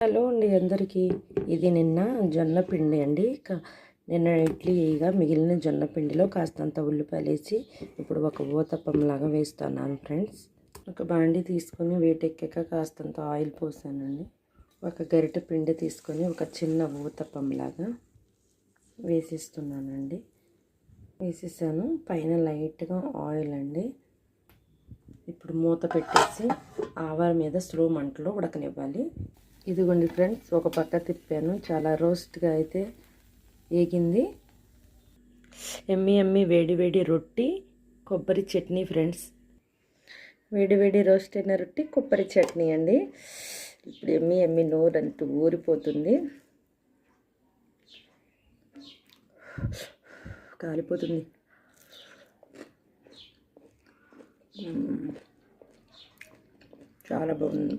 Hello అండి అందరికీ. ఇది నిన్న జొన్న పిండి అండి. నిన్న ఇడ్లీగా మిగిలిన జొన్న పిండిలో కాస్తంత ఉల్లిపాయలు వేసి ఇప్పుడు ఒక ఊతప్పంలాగా వేస్తున్నాను ఫ్రెండ్స్. ఒక బాండి తీసుకొని వేటెక్కాక కాస్తంత ఆయిల్ పోసానండి. ఒక గరిటె పిండి తీసుకొని ఒక చిన్న ఊతప్పంలాగా వేసేస్తున్నానండి. వేసేసాను. పైన లైట్గా ఆయిల్ అండి. ఇప్పుడు మూత పెట్టేసి ఆవాల మీద స్లో మంటలో ఉడకనివ్వాలి. ఇదిగోండి ఫ్రెండ్స్, ఒక పక్క తిప్పాను. చాలా రోస్ట్గా అయితే వేగింది. ఎమ్మి వేడి వేడి రొట్టి కొబ్బరి చట్నీ ఫ్రెండ్స్. వేడి వేడి రోస్ట్ అయిన రొట్టి కొబ్బరి చట్నీ అండి. ఇప్పుడు ఎమ్మి నోరంటూ ఊరిపోతుంది, కాలిపోతుంది. చాలా బాగుంది.